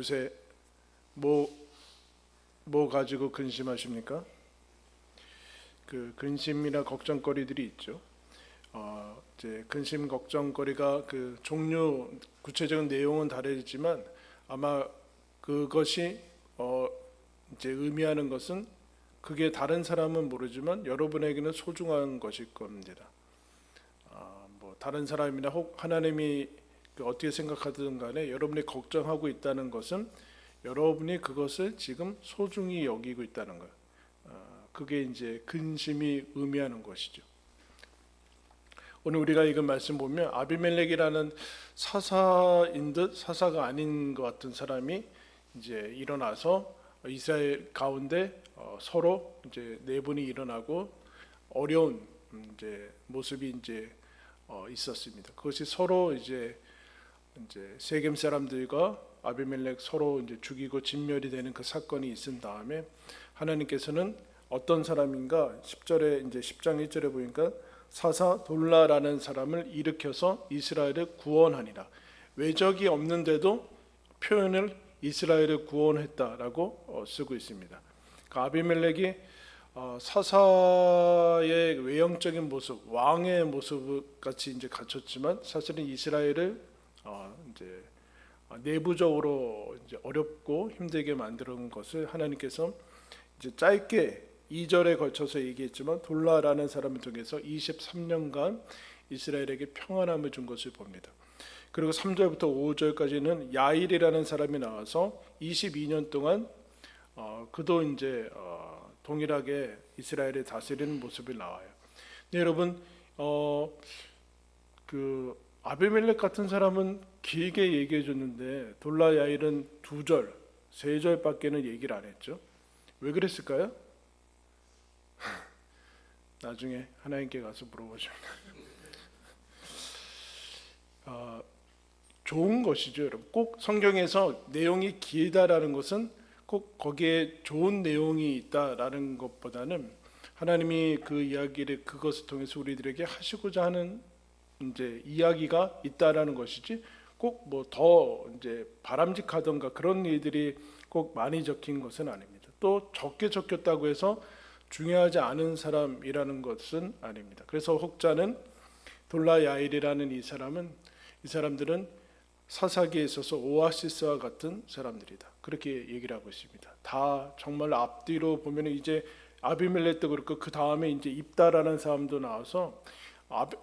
요새 뭐 가지고 근심하십니까? 그 근심이나 걱정거리들이 있죠. 이제 근심 걱정거리가 그 종류 구체적인 내용은 다르지만 아마 그것이 이제 의미하는 것은 그게 다른 사람은 모르지만 여러분에게는 소중한 것일 겁니다. 뭐 다른 사람이나 혹 하나님이 어떻게 생각하든 간에 여러분이 걱정하고 있다는 것은 여러분이 그것을 지금 소중히 여기고 있다는 것. 그게 이제 근심이 의미하는 것이죠. 오늘 우리가 읽은 말씀 보면 아비멜렉이라는 사사인 듯 사사가 아닌 것 같은 사람이 이제 일어나서 이스라엘 가운데 서로 이제 내분이 일어나고 어려운 이제 모습이 이제 있었습니다. 그것이 서로 이제 세겜 사람들과 아비멜렉 서로 이제 죽이고 진멸이 되는 그 사건이 있은 다음에 하나님께서는 어떤 사람인가 10절에 이제 10장 1절에 보니까 사사 돌라라는 사람을 일으켜서 이스라엘을 구원하니라. 외적이 없는데도 표현을 이스라엘을 구원했다라고 쓰고 있습니다. 그 아비멜렉이 사사의 외형적인 모습, 왕의 모습 같이 이제 갖췄지만 사실은 이스라엘을 이제 내부적으로 이제 어렵고 힘들게 만드는 것을 하나님께서 이제 짧게 2절에 걸쳐서 얘기했지만 돌라라는 사람을 통해서 23년간 이스라엘에게 평안함을 준 것을 봅니다. 그리고 3절부터 5절까지는 야일이라는 사람이 나와서 22년 동안 그도 이제 동일하게 이스라엘을 다스리는 모습이 나와요. 네, 여러분 그 아비멜렉 같은 사람은 길게 얘기해 줬는데 돌라 야일은 2절, 3절밖에는 얘기를 안 했죠. 왜 그랬을까요? 나중에 하나님께 가서 물어보시면 좋은 것이죠, 여러분. 꼭 성경에서 내용이 길다라는 것은 꼭 거기에 좋은 내용이 있다라는 것보다는 하나님이 그 이야기를 그것을 통해서 우리들에게 하시고자 하는 이제 이야기가 있다라는 것이지 꼭 뭐 더 이제 바람직하던가 그런 일들이 꼭 많이 적힌 것은 아닙니다. 또 적게 적혔다고 해서 중요하지 않은 사람이라는 것은 아닙니다. 그래서 혹자는 돌라 야일이라는 이 사람들은 사사기에 있어서 오아시스와 같은 사람들이다. 그렇게 얘기를 하고 있습니다. 다 정말 앞뒤로 보면 이제 아비멜렉도 그렇고 그 다음에 이제 입다라는 사람도 나와서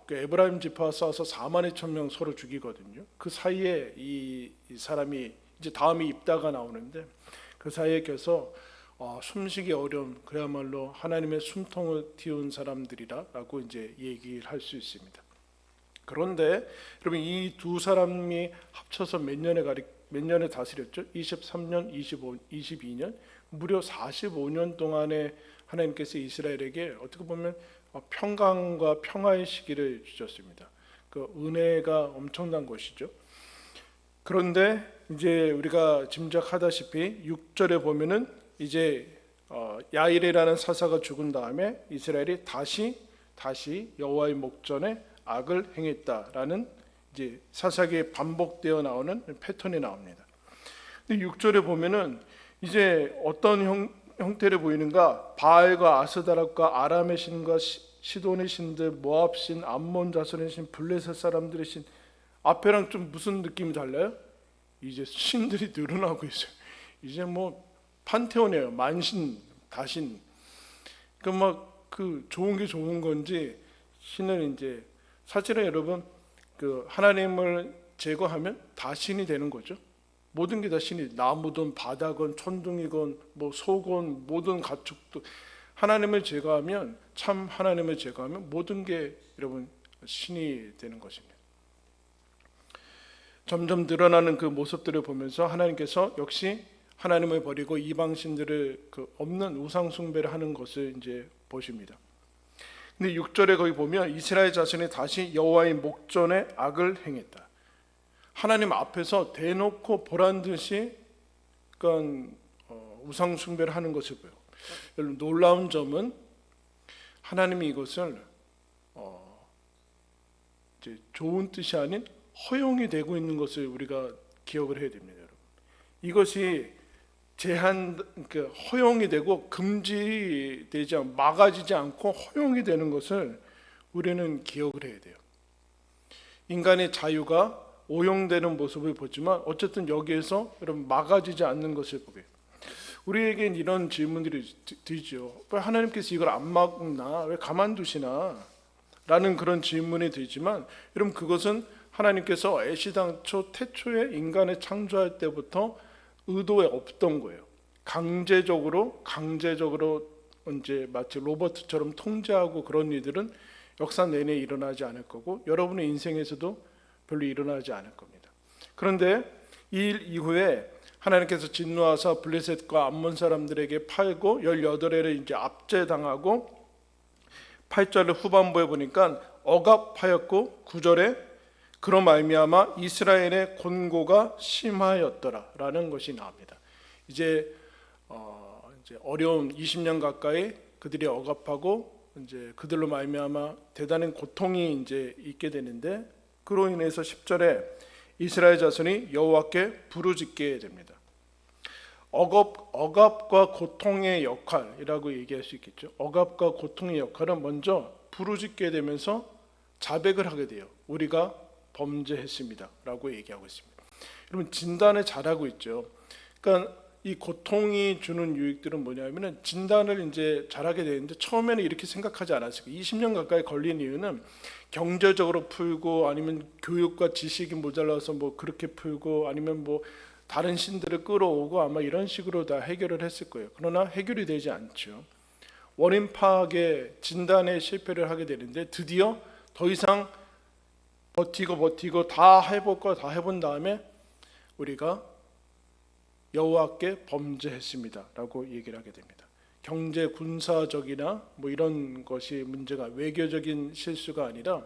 에브라임 지파 쏴서 4만 2천 명 서로 죽이거든요. 그 사이에 이 사람이 이제 다음에 입다가 나오는데 그 사이에 껴서 숨쉬기 어려운 그야말로 하나님의 숨통을 틔운 사람들이라고 이제 얘기를 할 수 있습니다. 그런데 여러분 이 두 사람이 합쳐서 몇 년에 다스렸죠? 23년, 22년 무려 45년 동안에 하나님께서 이스라엘에게 어떻게 보면 평강과 평화의 시기를 주셨습니다. 그 은혜가 엄청난 것이죠. 그런데 이제 우리가 짐작하다시피 6절에 보면은 이제 야일이라는 사사가 죽은 다음에 이스라엘이 다시 여호와의 목전에 악을 행했다라는 이제 사사기에 반복되어 나오는 패턴이 나옵니다. 근데 6절에 보면은 이제 어떤 형태를 보이는가? 바알과 아스다락과 아람의 신과 시돈의 신들, 모압 신, 암몬 자손의 신, 블레셋 사람들의 신. 앞에랑 좀 무슨 느낌이 달라요? 이제 신들이 늘어나고 있어요. 이제 뭐 판테온이에요. 만신, 다신. 그 좋은 게 좋은 건지 신은 이제 사실은 여러분 그 하나님을 제거하면 다 신이 되는 거죠. 모든 게 다 신이, 나무든 바다건 천둥이건 뭐 소건 모든 가축도 하나님을 제거하면 참 하나님을 제거하면 모든 게 여러분 신이 되는 것입니다. 점점 늘어나는 그 모습들을 보면서 하나님께서 역시 하나님을 버리고 이방 신들을 그 없는 우상 숭배를 하는 것을 이제 보십니다. 근데 6절에 거기 보면 이스라엘 자손이 다시 여호와의 목전에 악을 행했다. 하나님 앞에서 대놓고 보란 듯이 그러니까 우상 숭배를 하는 것을 보여요. 여러분 놀라운 점은 하나님이 이것을 이제 좋은 뜻이 아닌 허용이 되고 있는 것을 우리가 기억을 해야 됩니다. 여러분. 이것이 허용이 되고 금지되지 막아지지 않고 허용이 되는 것을 우리는 기억을 해야 돼요. 인간의 자유가 오용되는 모습을 보지만 어쨌든 여기에서 여러분 막아지지 않는 것을 보게. 우리에겐 이런 질문들이 들죠. 왜 하나님께서 이걸 안 막나? 왜 가만두시나? 라는 그런 질문이 들지만 여러분 그것은 하나님께서 애시당초 태초에 인간을 창조할 때부터 의도에 없던 거예요. 강제적으로 이제 마치 로버트처럼 통제하고 그런 일들은 역사 내내 일어나지 않을 거고 여러분의 인생에서도 별로 일어나지 않을 겁니다. 그런데 이 일 이후에 하나님께서 진노하사 블레셋과 암몬 사람들에게 팔고 18해를 이제 압제당하고 8절 후반부에 보니까 억압하였고 9절에 그로 말미암아 이스라엘의 곤고가 심하였더라라는 것이 나옵니다. 이제 어려운 20년 가까이 그들이 억압하고 이제 그들로 말미암아 대단한 고통이 이제 있게 되는데 그로 인해서 10절에 이스라엘 자손이 여호와께 부르짖게 됩니다. 억압과 고통의 역할이라고 얘기할 수 있겠죠. 억압과 고통의 역할은 먼저 부르짖게 되면서 자백을 하게 돼요. 우리가 범죄했습니다라고 얘기하고 있습니다. 여러분 진단을 잘하고 있죠. 그러니까 이 고통이 주는 유익들은 뭐냐면은 진단을 이제 잘하게 되는데 처음에는 이렇게 생각하지 않았어요. 20년 가까이 걸린 이유는 경제적으로 풀고 아니면 교육과 지식이 모자라서 뭐 그렇게 풀고 아니면 뭐 다른 신들을 끌어오고 아마 이런 식으로 다 해결을 했을 거예요. 그러나 해결이 되지 않죠. 원인 파악에 진단에 실패를 하게 되는데 드디어 더 이상 버티고 다 해볼 거 다 해본 다음에 우리가 여호와께 범죄했습니다라고 얘기를 하게 됩니다. 경제 군사적이나 뭐 이런 것이 문제가 외교적인 실수가 아니라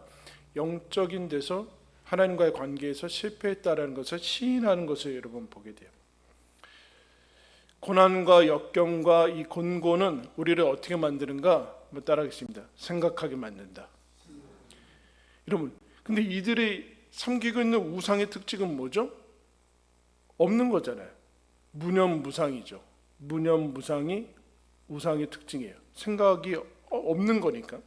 영적인 데서 하나님과의 관계에서 실패했다라는 것을 시인하는 것을 여러분 보게 돼요. 고난과 역경과 이 곤고는 우리를 어떻게 만드는가? 한번 따라하겠습니다. 생각하게 만든다. 여러분, 근데 이들이 섬기고 있는 우상의 특징은 뭐죠? 없는 거잖아요. 무념무상이죠. 무념무상이 우상의 특징이에요. 생각이 없는 거니까.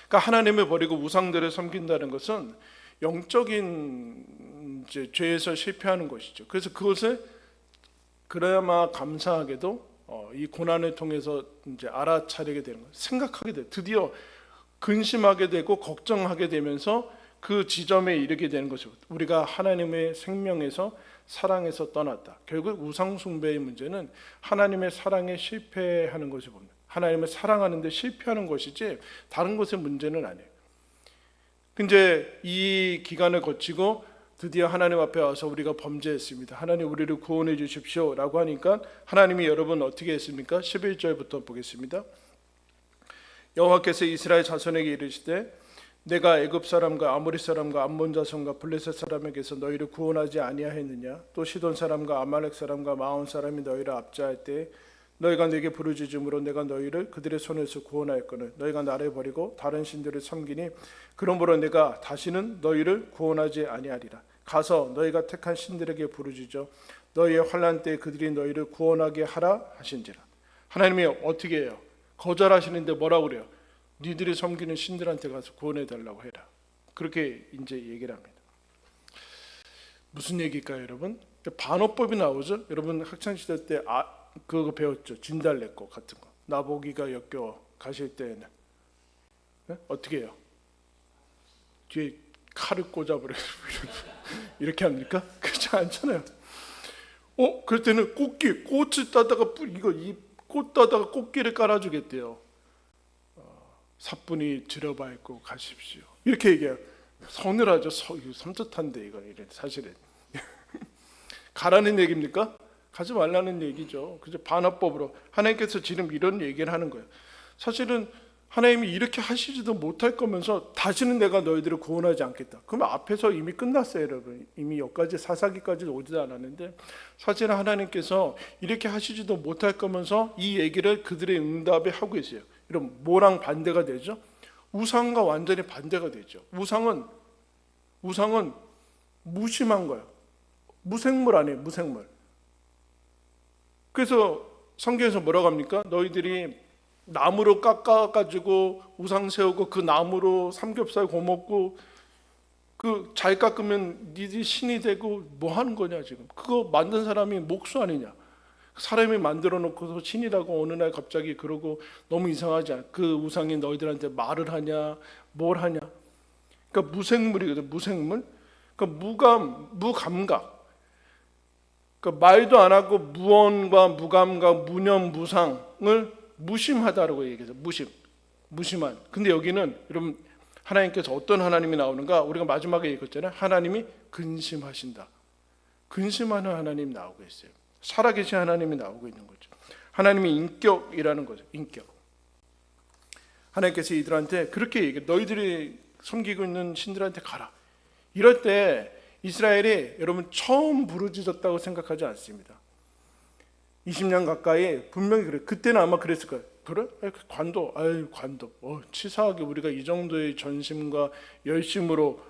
그러니까 하나님을 버리고 우상들을 섬긴다는 것은 영적인 이제 죄에서 실패하는 것이죠. 그래서 그것을 그나마 감사하게도 이 고난을 통해서 이제 알아차리게 되는 거예요. 생각하게 돼요. 드디어 근심하게 되고 걱정하게 되면서 그 지점에 이르게 되는 것이죠. 우리가 하나님의 생명에서 사랑에서 떠났다. 결국 우상 숭배의 문제는 하나님의 사랑에 실패하는 것을 봅니다. 하나님을 사랑하는데 실패하는 것이지 다른 것의 문제는 아니에요. 근데 이 기간을 거치고 드디어 하나님 앞에 와서 우리가 범죄했습니다. 하나님 우리를 구원해 주십시오 라고 하니까 하나님이 여러분 어떻게 했습니까? 11절부터 보겠습니다. 여호와께서 이스라엘 자손에게 이르시되 내가 애굽 사람과 아모리 사람과 암몬 자손과 블레셋 사람에게서 너희를 구원하지 아니하였느냐? 또 시돈 사람과 아말렉 사람과 마온 사람이 너희를 압제할 때 너희가 내게 부르짖음으로 내가 너희를 그들의 손에서 구원하였거늘 너희가 나를 버리고 다른 신들을 섬기니 그러므로 내가 다시는 너희를 구원하지 아니하리라. 가서 너희가 택한 신들에게 부르짖어 너희의 환난 때에 그들이 너희를 구원하게 하라 하신지라. 하나님이 어떻게 해요? 거절하시는데 뭐라고 그래요? 니들이 섬기는 신들한테 가서 구원해 달라고 해라. 그렇게 이제 얘기를 합니다. 무슨 얘기일까요, 여러분? 반어법이 나오죠. 여러분 학창 시절 때 그거 배웠죠. 진달래꽃 같은 거. 나보기가 역겨워 가실 때는 어떻게 해요? 뒤에 칼을 꽂아버려요. 이렇게 합니까? 그렇지 않잖아요. 그럴 때는 꽃을 따다가 이 꽃 따다가 꽃길을 깔아주겠대요. 사뿐히 들여밟고 가십시오. 이렇게 얘기해요. 서늘하죠. 섬뜩한데 이거 사실은 가라는 얘기입니까? 가지 말라는 얘기죠. 그죠? 반어법으로 하나님께서 지금 이런 얘기를 하는 거예요. 사실은 하나님이 이렇게 하시지도 못할 거면서 다시는 내가 너희들을 구원하지 않겠다. 그러면 앞에서 이미 끝났어요, 여러분. 이미 여기까지 사사기까지 오지도 않았는데 사실은 하나님께서 이렇게 하시지도 못할 거면서 이 얘기를 그들의 응답에 하고 있어요. 여러분 뭐랑 반대가 되죠? 우상과 완전히 반대가 되죠. 우상은 무심한 거예요. 무생물 아니에요, 무생물. 그래서 성경에서 뭐라고 합니까? 너희들이 나무로 깎아가지고 우상 세우고 그 나무로 삼겹살 구워 먹고 그 잘 깎으면 니들이 신이 되고 뭐 하는 거냐 지금. 그거 만든 사람이 목수 아니냐. 사람이 만들어 놓고서 신이라고 어느 날 갑자기 그러고 너무 이상하지 않아? 그 우상이 너희들한테 말을 하냐 뭘 하냐. 그러니까 무생물이거든. 무생물. 그러니까 무감각. 그러니까 말도 안 하고 무언과 무감각, 무념무상을 무심하다라고 얘기해서 무심한. 근데 여기는 여러분 하나님께서 어떤 하나님이 나오는가? 우리가 마지막에 얘기했잖아요. 하나님이 근심하신다. 근심하는 하나님이 나오고 있어요. 살아계신 하나님이 나오고 있는 거죠. 하나님의 인격이라는 거죠. 인격. 하나님께서 이들한테 그렇게 얘기해. 너희들이 섬기고 있는 신들한테 가라. 이럴 때 이스라엘이 여러분 처음 부르짖었다고 생각하지 않습니다. 20년 가까이 분명히 그래. 그때는 아마 그랬을 거예요. 그래? 관도. 치사하게 우리가 이 정도의 전심과 열심으로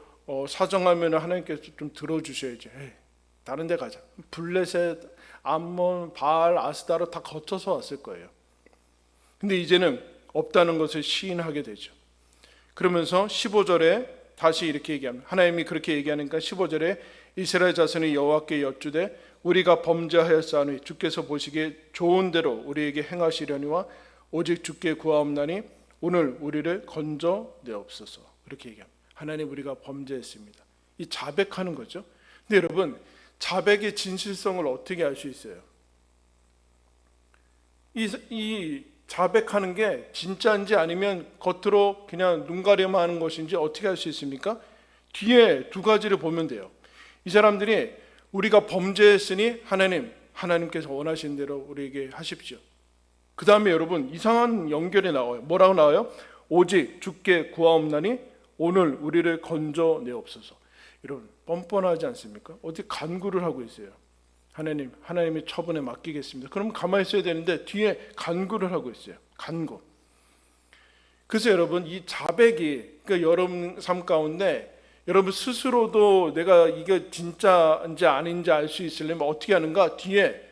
사정하면 하나님께서 좀 들어주셔야지. 다른 데 가자. 블레셋, 암몬, 바알, 아스다로 다 거쳐서 왔을 거예요. 근데 이제는 없다는 것을 시인하게 되죠. 그러면서 15절에 다시 이렇게 얘기합니다. 하나님이 그렇게 얘기하니까 15절에 이스라엘 자손이 여호와께 여쭈되 우리가 범죄하였사오니 주께서 보시기에 좋은 대로 우리에게 행하시려니와 오직 주께 구하옵나니 오늘 우리를 건져내옵소서. 그렇게 얘기합니다. 하나님 우리가 범죄했습니다. 이 자백하는 거죠. 근데 여러분 자백의 진실성을 어떻게 알 수 있어요? 이 자백하는 게 진짜인지 아니면 겉으로 그냥 눈 가려만 하는 것인지 어떻게 알 수 있습니까? 뒤에 두 가지를 보면 돼요. 이 사람들이 우리가 범죄했으니 하나님께서 원하시는 대로 우리에게 하십시오. 그 다음에 여러분 이상한 연결이 나와요. 뭐라고 나와요? 오직 주께 구하옵나니 오늘 우리를 건져내옵소서. 여러분 뻔뻔하지 않습니까? 어디 간구를 하고 있어요. 하나님의 처분에 맡기겠습니다. 그럼 가만히 있어야 되는데 뒤에 간구를 하고 있어요. 간구. 그래서 여러분 이 자백이 그러니까 여러분 삶 가운데 여러분 스스로도 내가 이게 진짜인지 아닌지 알 수 있으려면 어떻게 하는가? 뒤에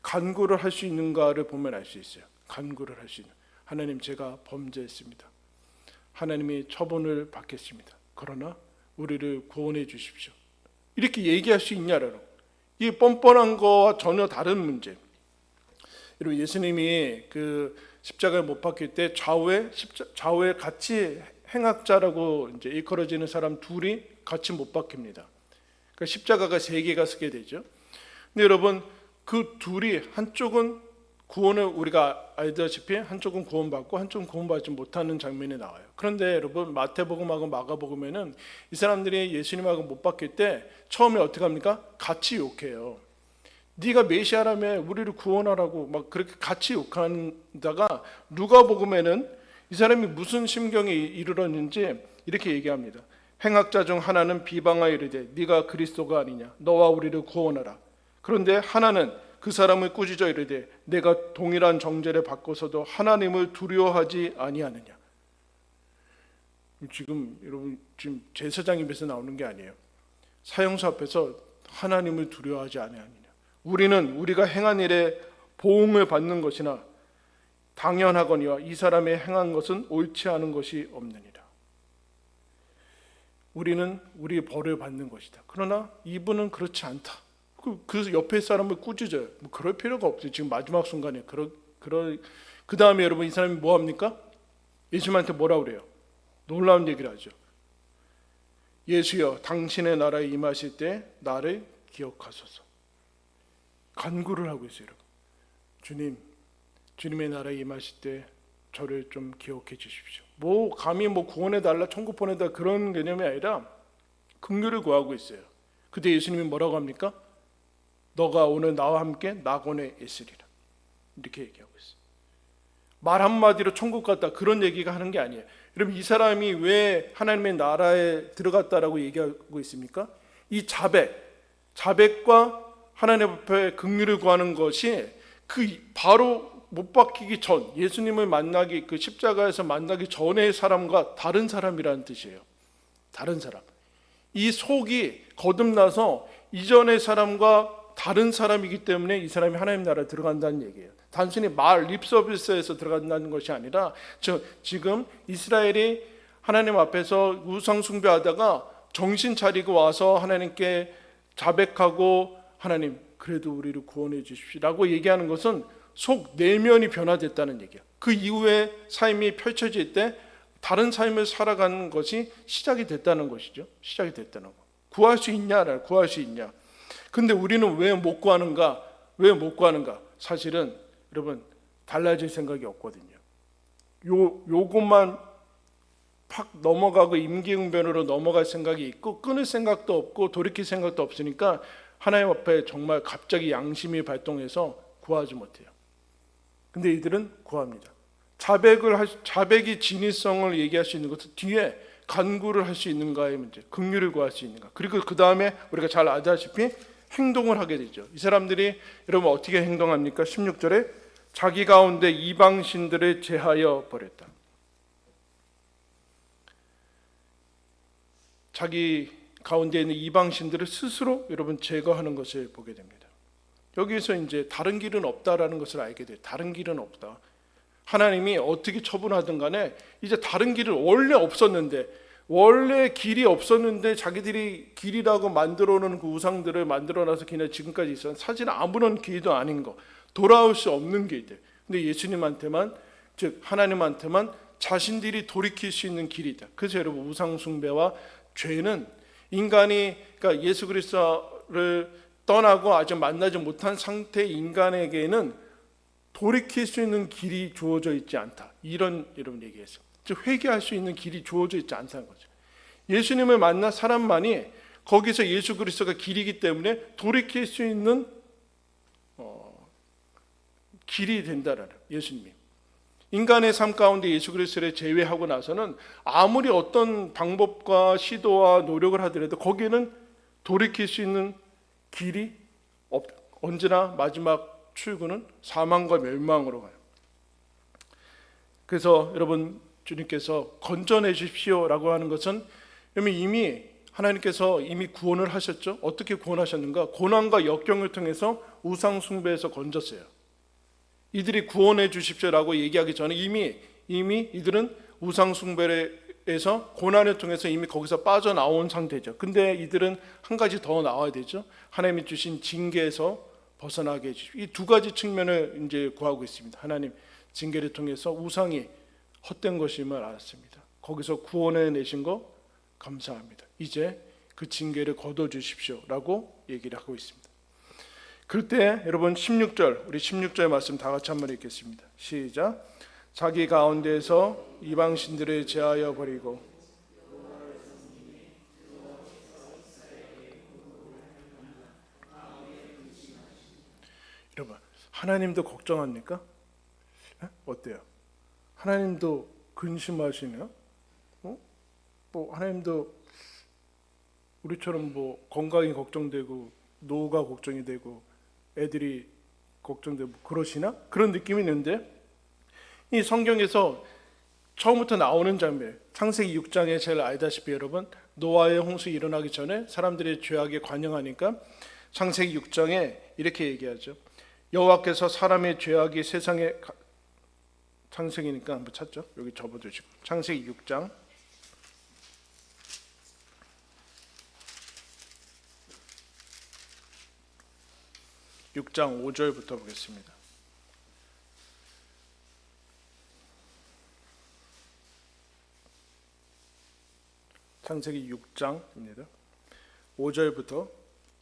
간구를 할 수 있는가를 보면 알 수 있어요. 간구를 할 수 있는. 하나님 제가 범죄했습니다. 하나님이 처분을 받겠습니다. 그러나 우리를 구원해 주십시오. 이렇게 얘기할 수 있냐라고. 이 뻔뻔한 거와 전혀 다른 문제. 여러분 예수님이 그 십자가를 못 박힐 때 좌우에 같이 행악자라고 이제 일컬어지는 사람 둘이 같이 못 박힙니다. 그러니까 십자가가 세 개가 서게 되죠. 근데 여러분 그 둘이 한쪽은 구원을 우리가 알다시피 한쪽은 구원받고 한쪽은 구원받지 못하는 장면이 나와요. 그런데 여러분 마태복음하고 마가복음에는 이 사람들이 예수님하고 못 박힐 때 처음에 어떻게 합니까? 같이 욕해요. 네가 메시아라며 우리를 구원하라고 막 그렇게 같이 욕한다가 누가복음에는 이 사람이 무슨 심경에 이르렀는지 이렇게 얘기합니다. 행악자 중 하나는 비방하여 이르되 네가 그리스도가 아니냐 너와 우리를 구원하라. 그런데 하나는 그 사람을 꾸짖어 이르되 내가 동일한 정죄를 받고서도 하나님을 두려워하지 아니하느냐. 지금 여러분 지금 제사장 입에서 나오는 게 아니에요. 사형수 앞에서 하나님을 두려워하지 아니하느냐. 우리는 우리가 행한 일에 보응을 받는 것이나 당연하거니와 이 사람의 행한 것은 옳지 않은 것이 없느니라. 우리는 우리의 벌을 받는 것이다. 그러나 이분은 그렇지 않다. 그 옆에 사람을 꾸짖어요. 뭐 그럴 필요가 없어요. 지금 마지막 순간에 그 다음에 여러분 이 사람이 뭐 합니까? 예수님한테 뭐라 그래요? 놀라운 얘기를 하죠. 예수여 당신의 나라에 임하실 때 나를 기억하소서. 간구를 하고 있어요. 여러분. 주님의 나라에 임하실 때 저를 좀 기억해 주십시오. 뭐 감히 뭐 구원해 달라 천국 보내다 그런 개념이 아니라 긍휼을 구하고 있어요. 그때 예수님이 뭐라고 합니까? 너가 오늘 나와 함께 낙원에 있으리라. 이렇게 얘기하고 있어요. 말 한마디로 천국 갔다 그런 얘기가 하는 게 아니에요. 여러분 이 사람이 왜 하나님의 나라에 들어갔다라고 얘기하고 있습니까? 이 자백과 하나님 앞에 긍휼을 구하는 것이 그 바로 못 박히기 전 예수님을 만나기 그 십자가에서 만나기 전의 사람과 다른 사람이라는 뜻이에요. 다른 사람. 이 속이 거듭나서 이전의 사람과 다른 사람이기 때문에 이 사람이 하나님 나라에 들어간다는 얘기예요. 단순히 말 립서비스에서 들어간다는 것이 아니라 지금 이스라엘이 하나님 앞에서 우상 숭배하다가 정신 차리고 와서 하나님께 자백하고 하나님 그래도 우리를 구원해 주십시오라고 얘기하는 것은 속 내면이 변화됐다는 얘기야. 그 이후에 삶이 펼쳐질 때 다른 삶을 살아가는 것이 시작이 됐다는 것이죠. 시작이 됐다는 거. 구할 수 있냐를 구할 수 있냐. 근데 우리는 왜 못 구하는가? 왜 못 구하는가? 사실은 여러분 달라질 생각이 없거든요. 요것만 팍 넘어가고 임기응변으로 넘어갈 생각이 있고 끊을 생각도 없고 돌이킬 생각도 없으니까 하나님 앞에 정말 갑자기 양심이 발동해서 구하지 못해요. 근데 이들은 구합니다. 자백이 진위성을 얘기할 수 있는 것은 뒤에 간구를 할 수 있는가의 문제, 긍휼을 구할 수 있는가. 그리고 그 다음에 우리가 잘 알다시피 행동을 하게 되죠. 이 사람들이 여러분 어떻게 행동합니까? 16절에 자기 가운데 이방신들을 제하여 버렸다. 자기 가운데 있는 이방신들을 스스로 여러분 제거하는 것을 보게 됩니다. 여기서 이제 다른 길은 없다라는 것을 알게 돼요. 다른 길은 없다. 하나님이 어떻게 처분하든 간에 이제 다른 길은 원래 길이 없었는데 자기들이 길이라고 만들어 놓은 그 우상들을 만들어 놔서 그냥 지금까지 있어. 사실 아무런 길도 아닌 거. 돌아올 수 없는 길들. 근데 예수님한테만 즉 하나님한테만 자신들이 돌이킬 수 있는 길이다. 그래서 여러분 우상 숭배와 죄는 인간이 그러니까 예수 그리스도를 떠나고 아직 만나지 못한 상태의 인간에게는 돌이킬 수 있는 길이 주어져 있지 않다. 이런 여러분 얘기했어요. 즉 회개할 수 있는 길이 주어져 있지 않다는 거죠. 예수님을 만난 사람만이 거기서 예수 그리스도가 길이기 때문에 돌이킬 수 있는 길이 된다라는 예수님이. 인간의 삶 가운데 예수 그리스도를 제외하고 나서는 아무리 어떤 방법과 시도와 노력을 하더라도 거기에는 돌이킬 수 있는 길이 없다. 언제나 마지막 출구는 사망과 멸망으로 가요. 그래서 여러분 주님께서 건져내 주십시오라고 하는 것은 이미 하나님께서 이미 구원을 하셨죠. 어떻게 구원하셨는가? 고난과 역경을 통해서 우상 숭배에서 건졌어요. 이들이 구원해 주십시오라고 얘기하기 전에 이미 이들은 우상 숭배에서 고난을 통해서 이미 거기서 빠져나온 상태죠. 근데 이들은 한 가지 더 나와야 되죠. 하나님이 주신 징계에서 벗어나게 해주십시오. 이 두 가지 측면을 이제 구하고 있습니다. 하나님 징계를 통해서 우상이 헛된 것임을 알았습니다. 거기서 구원해 내신 거 감사합니다. 이제 그 징계를 거둬 주십시오라고 얘기를 하고 있습니다. 그럴 때 여러분 16절 우리 16절 말씀 다 같이 한번 읽겠습니다. 시작. 자기 가운데에서 이방신들을 제하여 버리고 여러분 하나님도 걱정합니까? 어때요? 하나님도 근심하시나요? 뭐 하나님도 우리처럼 뭐 건강이 걱정되고 노후가 걱정이 되고 애들이 걱정되고 그러시나? 그런 느낌이 있는데 이 성경에서 처음부터 나오는 장면 창세기 6장에 제일 알다시피 여러분 노아의 홍수 일어나기 전에 사람들이 죄악에 관영하니까 창세기 6장에 이렇게 얘기하죠. 여호와께서 사람의 죄악이 세상에 창세기니까 한번 찾죠. 여기 접어두시고 창세기 6장 6장 5절부터 보겠습니다. 창세기 6장입니다. 5절부터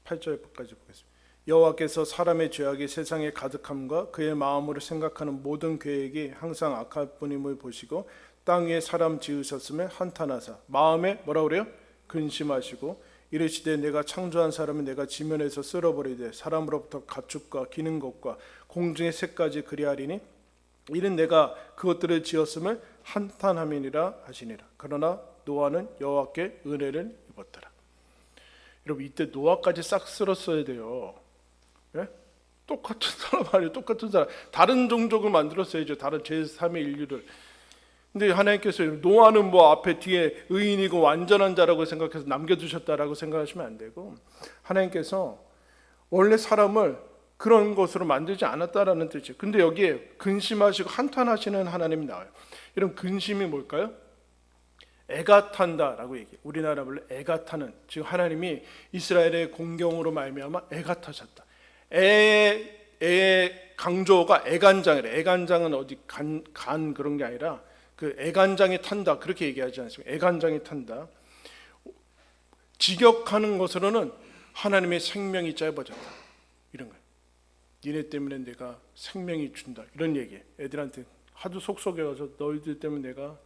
8절까지 보겠습니다. 여호와께서 사람의 죄악이 세상에 가득함과 그의 마음으로 생각하는 모든 계획이 항상 악할 뿐임을 보시고 땅 위에 사람 지으셨음에 한탄하사 마음에 뭐라 그래요? 근심하시고 이르시되 내가 창조한 사람은 내가 지면에서 쓸어버리되 사람으로부터 가축과 기는 것과 공중의 새까지 그리하리니 이는 내가 그것들을 지었음을 한탄함이니라 하시니라. 그러나 노아는 여호와께 은혜를 입었더라. 여러분 이때 노아까지 싹 쓸었어야 돼요. 예? 똑같은 사람 아니에요. 똑같은 사람. 다른 종족을 만들었어야죠. 다른 제3의 인류를. 근데 하나님께서 노아는 뭐 앞에 뒤에 의인이고 완전한 자라고 생각해서 남겨두셨다라고 생각하시면 안 되고 하나님께서 원래 사람을 그런 것으로 만들지 않았다라는 뜻이에요. 근데 여기에 근심하시고 한탄하시는 하나님이 나와요. 이런 근심이 뭘까요? 애가 탄다라고 얘기해요. 우리나라 말로 애가 타는, 즉 하나님이 이스라엘의 공경으로 말미암아 애가 타셨다. 애의 강조가 애간장이래. 애간장은 어디 간 그런 게 아니라 그 애간장이 탄다 그렇게 얘기하지 않습니까? 애간장이 탄다. 직역하는 것으로는 하나님의 생명이 짧아졌다 이런 거예요. 니네 때문에 내가 생명이 준다 이런 얘기예요. 애들한테 하도 속속여서 너희들 때문에 내가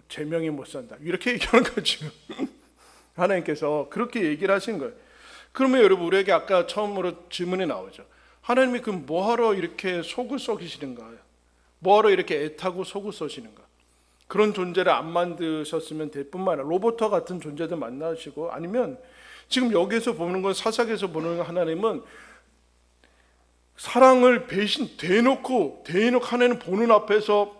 제명이 못 산다 이렇게 얘기하는 거죠. 하나님께서 그렇게 얘기를 하신 거예요. 그러면 여러분 우리에게 아까 처음으로 질문이 나오죠. 하나님이 그럼 뭐하러 이렇게 속을 썩이시는가? 뭐하러 이렇게 애타고 속을 쏘시는가? 그런 존재를 안 만드셨으면 될 뿐만 아니라 로봇과 같은 존재들 만나시고, 아니면 지금 여기서 보는 건, 사사기에서 보는 하나님은 사랑을 대놓고 하나님 보는 앞에서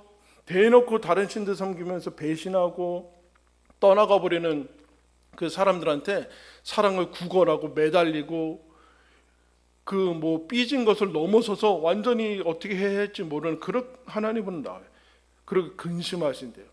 대놓고 다른 신들 섬기면서 배신하고 떠나가 버리는 그 사람들한테 사랑을 구걸하고 매달리고 그 뭐 삐진 것을 넘어서서 완전히 어떻게 해야 할지 모르는 그런 하나님은 나와요. 그리고 근심하신대요.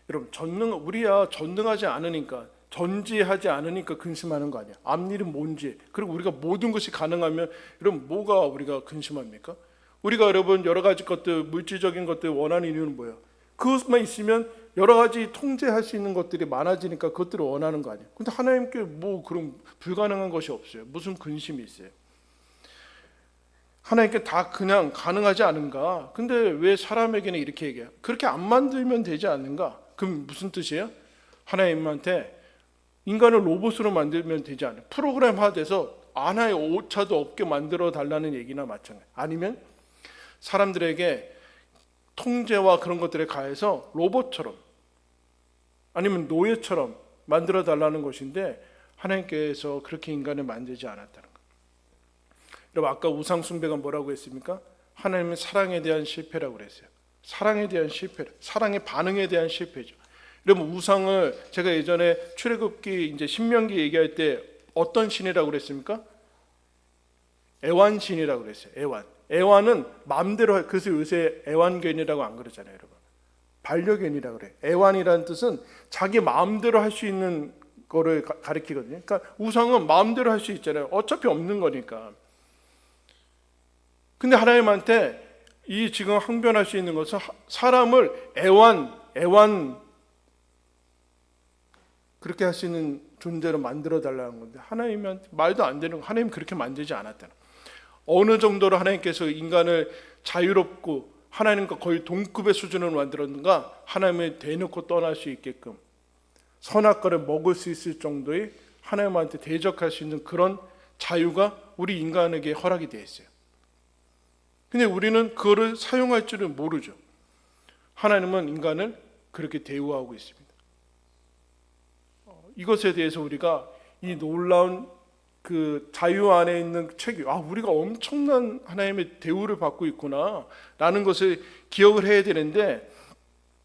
여러분 우리야 전능하지 않으니까, 전지하지 않으니까 근심하는 거 아니야. 앞일은 뭔지, 그리고 우리가 모든 것이 가능하면 여러분 뭐가 우리가 근심합니까? 우리가 여러분 여러 가지 것들, 물질적인 것들 원하는 이유는 뭐예요? 그것만 있으면 여러 가지 통제할 수 있는 것들이 많아지니까 그것들을 원하는 거 아니에요. 근데 하나님께 뭐 그런 불가능한 것이 없어요. 무슨 근심이 있어요? 하나님께 다 그냥 가능하지 않은가? 근데 왜 사람에게는 이렇게 얘기해요? 그렇게 안 만들면 되지 않는가? 그럼 무슨 뜻이에요? 하나님한테 인간을 로봇으로 만들면 되지 않아요? 프로그램화돼서 하나의 오차도 없게 만들어 달라는 얘기나 마찬가지. 아니면 사람들에게 통제와 그런 것들에 가해서 로봇처럼 아니면 노예처럼 만들어 달라는 것인데, 하나님께서 그렇게 인간을 만들지 않았다는 것. 여러분 아까 우상 숭배가 뭐라고 했습니까? 하나님은 사랑에 대한 실패라고 그랬어요. 사랑에 대한 실패, 사랑의 반응에 대한 실패죠. 여러분 우상을 제가 예전에 출애굽기 이제 신명기 얘기할 때 어떤 신이라고 그랬습니까? 애완신이라고 그랬어요. 애완은 마음대로, 그래서 요새 애완견이라고 안 그러잖아요, 여러분. 반려견이라고 그래요. 애완이라는 뜻은 자기 마음대로 할 수 있는 거를 가리키거든요. 그러니까 우상은 마음대로 할 수 있잖아요. 어차피 없는 거니까. 근데 하나님한테 이 지금 항변할 수 있는 것은 사람을 애완 그렇게 할 수 있는 존재로 만들어 달라는 건데, 하나님한테 말도 안 되는 거, 하나님 그렇게 만들지 않았다는 거예요. 어느 정도로 하나님께서 인간을 자유롭고 하나님과 거의 동급의 수준으로 만들었는가? 하나님을 대놓고 떠날 수 있게끔 선악과를 먹을 수 있을 정도의 하나님한테 대적할 수 있는 그런 자유가 우리 인간에게 허락이 되어 있어요. 근데 우리는 그거를 사용할 줄은 모르죠. 하나님은 인간을 그렇게 대우하고 있습니다. 이것에 대해서 우리가 이 놀라운 그 자유 안에 있는 책이, 우리가 엄청난 하나님의 대우를 받고 있구나 라는 것을 기억을 해야 되는데,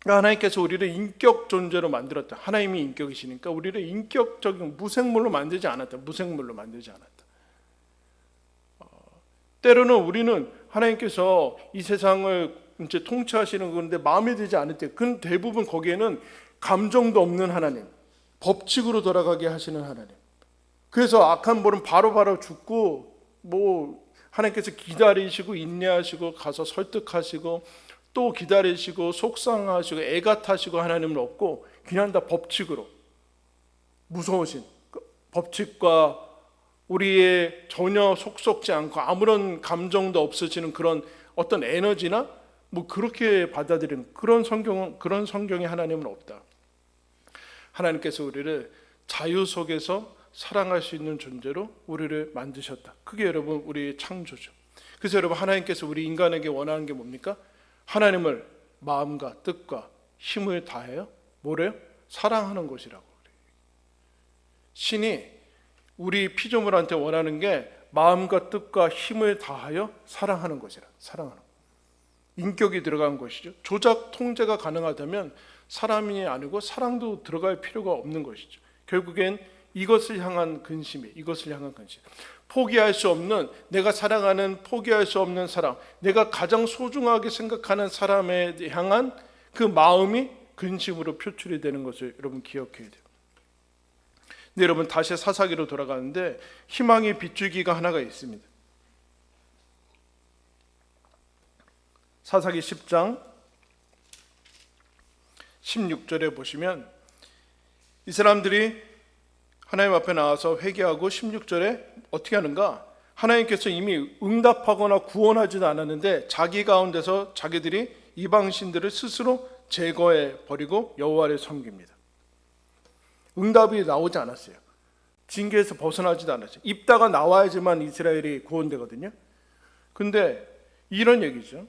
하나님께서 우리를 인격 존재로 만들었다. 하나님이 인격이시니까 우리를 인격적인 무생물로 만들지 않았다. 때로는 우리는 하나님께서 이 세상을 이제 통치하시는 건데 마음에 들지 않을 때, 그건 대부분 거기에는 감정도 없는 하나님, 법칙으로 돌아가게 하시는 하나님. 그래서 악한 벌은 바로바로 죽고, 하나님께서 기다리시고 인내하시고 가서 설득하시고 또 기다리시고 속상하시고 애가 타시고 하나님은 없고, 그냥 다 법칙으로, 무서우신 법칙과 우리의 전혀 속썩지 않고 아무런 감정도 없어지는 그런 어떤 에너지나 그렇게 받아들이는 그런 성경에 하나님은 없다. 하나님께서 우리를 자유 속에서 사랑할 수 있는 존재로 우리를 만드셨다. 그게 여러분 우리의 창조죠. 그래서 여러분 하나님께서 우리 인간에게 원하는 게 뭡니까? 하나님을 마음과 뜻과 힘을 다해요. 뭐래요? 사랑하는 것이라고 그래요. 신이 우리 피조물한테 원하는 게 마음과 뜻과 힘을 다하여 사랑하는 것이라. 사랑하는 것. 인격이 들어간 것이죠. 조작 통제가 가능하다면 사람이 아니고 사랑도 들어갈 필요가 없는 것이죠. 결국엔 이것을 향한 근심이, 이것을 향한 근심. 포기할 수 없는, 내가 사랑하는, 포기할 수 없는 사람, 내가 가장 소중하게 생각하는 사람에 향한 그 마음이 근심으로 표출이 되는 것을 여러분 기억해야 돼요. 근데 여러분 다시 사사기로 돌아가는데 희망의 빗줄기가 하나가 있습니다. 사사기 10장 16절에 보시면 이 사람들이 하나님 앞에 나와서 회개하고 16절에 어떻게 하는가? 하나님께서 이미 응답하거나 구원하지도 않았는데 자기 가운데서 자기들이 이방신들을 스스로 제거해 버리고 여호와를 섬깁니다. 응답이 나오지 않았어요. 징계에서 벗어나지도 않았어요. 입다가 나와야지만 이스라엘이 구원되거든요. 근데 이런 얘기죠.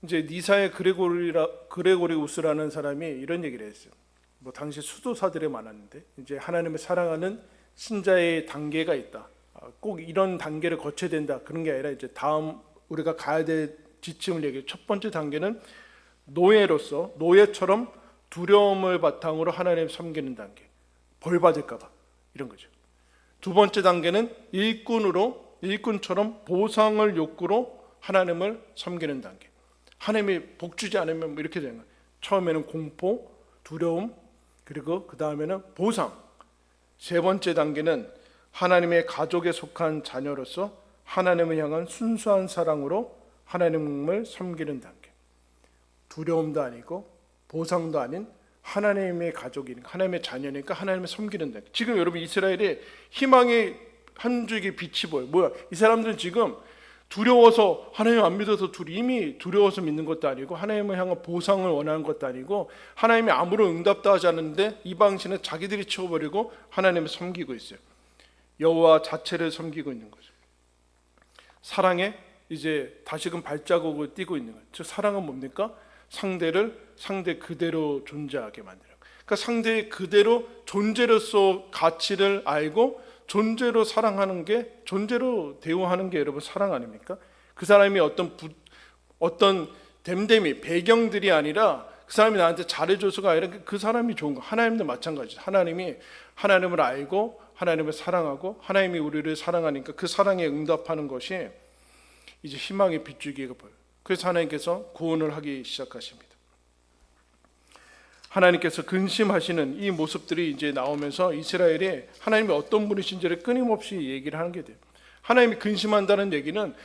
이제 니사의 그레고리우스라는 사람이 이런 얘기를 했어요. 뭐 당시 수도사들이 많았는데 이제 하나님을 사랑하는 신자의 단계가 있다. 꼭 이런 단계를 거쳐야 된다. 그런 게 아니라 이제 다음 우리가 가야 될 지침을 얘기해요. 첫 번째 단계는 노예로서 노예처럼 두려움을 바탕으로 하나님을 섬기는 단계. 벌 받을까 봐. 이런 거죠. 두 번째 단계는 일꾼처럼 보상을 욕구로 하나님을 섬기는 단계. 하나님이 복 주지 않으면 뭐 이렇게 되는 거예요. 처음에는 공포, 두려움, 그리고 그 다음에는 보상. 세 번째 단계는 하나님의 가족에 속한 자녀로서 하나님을 향한 순수한 사랑으로 하나님을 섬기는 단계. 두려움도 아니고 보상도 아닌 하나님의 가족이니까, 하나님의 자녀니까 하나님을 섬기는 단계. 지금 여러분 이스라엘의 희망의 한 줄기 빛이 보여요. 뭐야? 이 사람들은 지금 두려워서 하나님 안 믿어서 이미 두려워서 믿는 것도 아니고 하나님을 향한 보상을 원하는 것도 아니고 하나님이 아무런 응답도 하지 않는데 이방신은 자기들이 치워버리고 하나님을 섬기고 있어요. 여호와 자체를 섬기고 있는 거죠. 사랑에 이제 다시금 발자국을 띄고 있는 거예요. 즉 사랑은 뭡니까? 상대 그대로 존재하게 만드는 거예요. 그러니까 상대의 그대로 존재로서 가치를 알고 존재로 사랑하는 게, 존재로 대우하는 게 여러분 사랑 아닙니까? 그 사람이 어떤 댐댐이 배경들이 아니라 그 사람이 나한테 잘해줘서가 아니라 그 사람이 좋은 거. 하나님도 마찬가지죠. 하나님이 하나님을 알고 하나님을 사랑하고 하나님이 우리를 사랑하니까 그 사랑에 응답하는 것이 이제 희망의 빗줄기가 보여요. 그래서 하나님께서 구원을 하기 시작하십니다. 하나님께서 근심하시는 이 모습들이 이제 나오면서 이스라엘이 하나님이 어떤 분이신지를 끊임없이 얘기를 하는 게 돼요. 하나님이 근심한다는 얘기는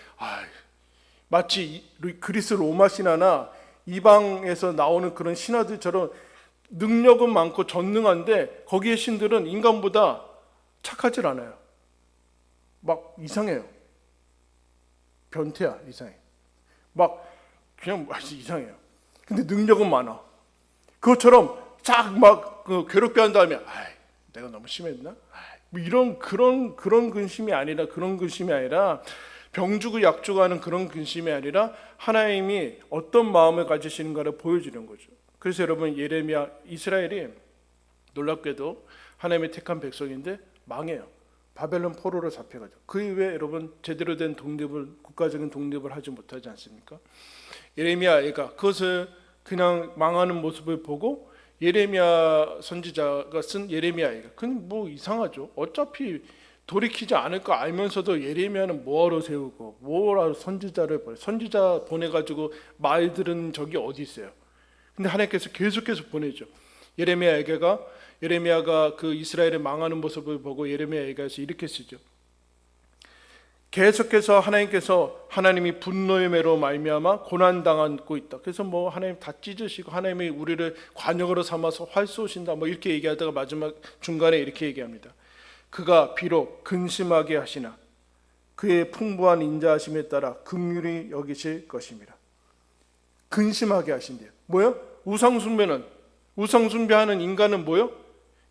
마치 그리스 로마 신화나 이방에서 나오는 그런 신화들처럼 능력은 많고 전능한데 거기에 신들은 인간보다 착하질 않아요. 막 이상해요. 변태야, 이상해. 그냥 이상해요. 근데 능력은 많아. 그것처럼 쫙 괴롭게 한 다음에 내가 너무 심했나? 뭐 이런 그런 근심이 아니라 병 주고 약 주고 하는 그런 근심이 아니라 하나님이 어떤 마음을 가지시는가를 보여주는 거죠. 그래서 여러분 예레미야, 이스라엘이 놀랍게도 하나님의 택한 백성인데 망해요. 바벨론 포로로 잡혀가죠. 그 이후에 여러분 제대로 된 국가적인 독립을 하지 못하지 않습니까? 예레미야가 그것을 그냥 망하는 모습을 보고 예레미야 선지자가 쓴 예레미야가 그건 뭐 이상하죠. 어차피 돌이키지 않을 거 알면서도 예레미야는 뭐하러 세우고 뭐하러 선지자를 보내. 선지자 보내가지고 말 들은 적이 어디 있어요. 근데 하나님께서 계속해서 보내죠. 예레미야가 그 이스라엘의 망하는 모습을 보고 예레미야에게서 이렇게 쓰죠. 계속해서 하나님이 분노의 매로 말미암아 고난당하고 있다. 그래서 뭐 하나님 다 찢으시고 하나님이 우리를 관역으로 삼아서 활 쏘신다. 뭐 이렇게 얘기하다가 마지막 중간에 이렇게 얘기합니다. 그가 비록 근심하게 하시나 그의 풍부한 인자하심에 따라 긍휼히 여기실 것입니다. 근심하게 하신대요. 뭐요? 우상숭배하는 인간은 뭐요?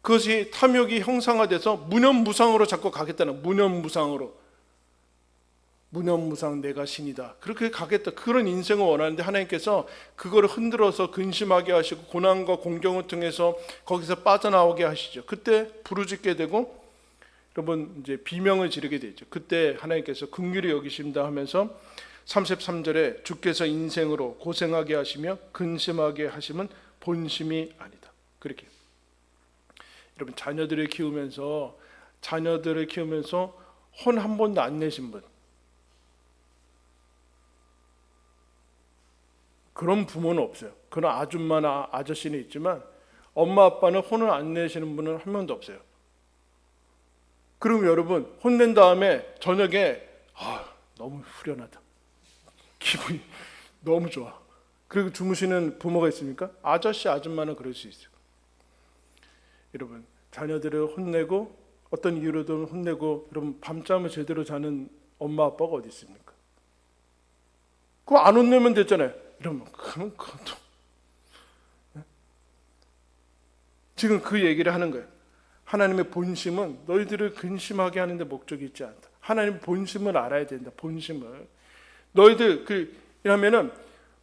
그것이 탐욕이 형상화돼서 무념무상으로 자꾸 가겠다는, 무념무상 내가 신이다. 그렇게 가겠다. 그런 인생을 원하는데 하나님께서 그거를 흔들어서 근심하게 하시고 고난과 공경을 통해서 거기서 빠져나오게 하시죠. 그때 부르짖게 되고 여러분 이제 비명을 지르게 되죠. 그때 하나님께서 긍휼히 여기신다 하면서 33절에 주께서 인생으로 고생하게 하시며 근심하게 하심은 본심이 아니다. 그렇게 여러분 자녀들을 키우면서 혼 한 번도 안 내신 분, 그런 부모는 없어요. 그런 아줌마나 아저씨는 있지만 엄마 아빠는 혼을 안 내시는 분은 한 명도 없어요. 그럼 여러분 혼낸 다음에 저녁에 너무 후련하다, 기분이 너무 좋아, 그리고 주무시는 부모가 있습니까? 아저씨 아줌마는 그럴 수 있어요. 여러분 자녀들을 혼내고 어떤 이유로든 혼내고 여러분 밤잠을 제대로 자는 엄마 아빠가 어디 있습니까? 그거 안 혼내면 됐잖아요. 이러면 그럼 그것도 지금 그 얘기를 하는 거예요. 하나님의 본심은 너희들을 근심하게 하는데 목적이 있지 않다. 하나님의 본심을 알아야 된다. 본심을 너희들 이라면은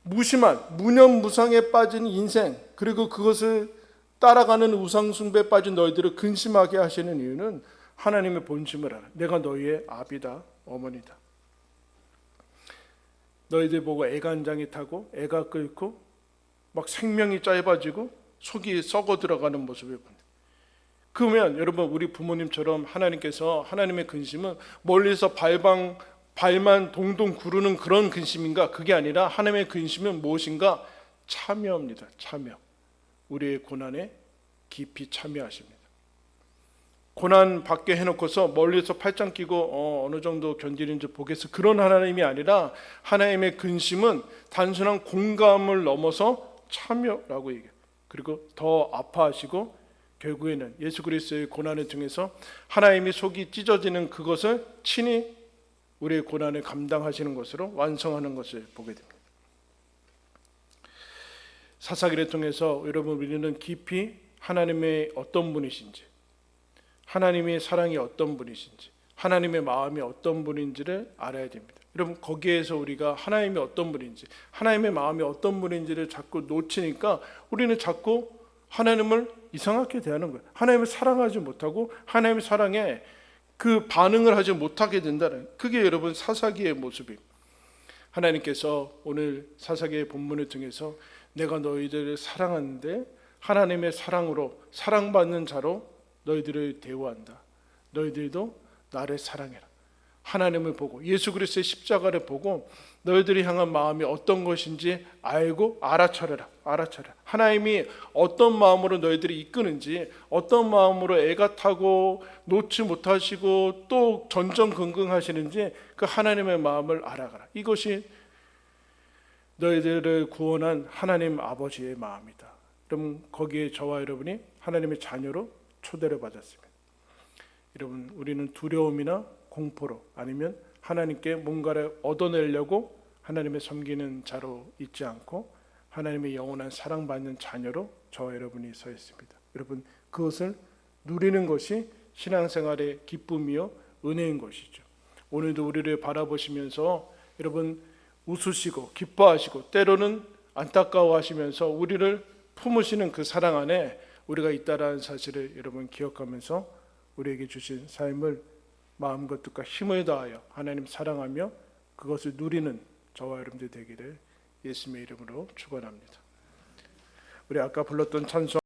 무심한 무념무상에 빠진 인생, 그리고 그것을 따라가는 우상숭배에 빠진 너희들을 근심하게 하시는 이유는 하나님의 본심을 알아. 내가 너희의 아비다, 어머니다. 너희들 보고 애가 한 장이 타고 애가 끓고 막 생명이 짧아지고 속이 썩어 들어가는 모습을 봅니다. 그러면 여러분 우리 부모님처럼 하나님께서 하나님의 근심은 멀리서 발만 동동 구르는 그런 근심인가? 그게 아니라 하나님의 근심은 무엇인가? 참여입니다. 참여. 우리의 고난에 깊이 참여하십니다. 고난 받게 해놓고서 멀리서 팔짱 끼고 어느 정도 견디는지 보겠어, 그런 하나님이 아니라 하나님의 근심은 단순한 공감을 넘어서 참여라고 얘기해요. 그리고 더 아파하시고 결국에는 예수 그리스도의 고난을 통해서 하나님이 속이 찢어지는 그것을 친히 우리의 고난을 감당하시는 것으로 완성하는 것을 보게 됩니다. 사사기를 통해서 여러분 우리는 깊이 하나님의 어떤 분이신지, 하나님의 사랑이 어떤 분이신지, 하나님의 마음이 어떤 분인지를 알아야 됩니다. 여러분 거기에서 우리가 하나님이 어떤 분인지, 하나님의 마음이 어떤 분인지를 자꾸 놓치니까 우리는 자꾸 하나님을 이상하게 대하는 거예요. 하나님을 사랑하지 못하고 하나님의 사랑에 그 반응을 하지 못하게 된다는, 그게 여러분 사사기의 모습입니다. 하나님께서 오늘 사사기의 본문을 통해서 내가 너희들을 사랑하는데 하나님의 사랑으로 사랑받는 자로 너희들을 대우한다. 너희들도 나를 사랑해라. 하나님을 보고 예수 그리스도의 십자가를 보고 너희들이 향한 마음이 어떤 것인지 알고 알아차려라. 하나님이 어떤 마음으로 너희들이 이끄는지, 어떤 마음으로 애가 타고 놓지 못하시고 또 전전긍긍하시는지 그 하나님의 마음을 알아가라. 이것이 너희들을 구원한 하나님 아버지의 마음이다. 그럼 거기에 저와 여러분이 하나님의 자녀로 초대를 받았습니다. 여러분 우리는 두려움이나 공포로 아니면 하나님께 뭔가를 얻어내려고 하나님의 섬기는 자로 있지 않고 하나님의 영원한 사랑받는 자녀로 저와 여러분이 서 있습니다. 여러분 그것을 누리는 것이 신앙생활의 기쁨이요 은혜인 것이죠. 오늘도 우리를 바라보시면서 여러분 웃으시고 기뻐하시고 때로는 안타까워하시면서 우리를 품으시는 그 사랑 안에 우리가 있다라는 사실을 여러분 기억하면서 우리에게 주신 삶을 마음과 뜻과 힘을 다하여 하나님 사랑하며 그것을 누리는 저와 여러분들 되기를 예수님의 이름으로 축원합니다. 우리 아까 불렀던 찬송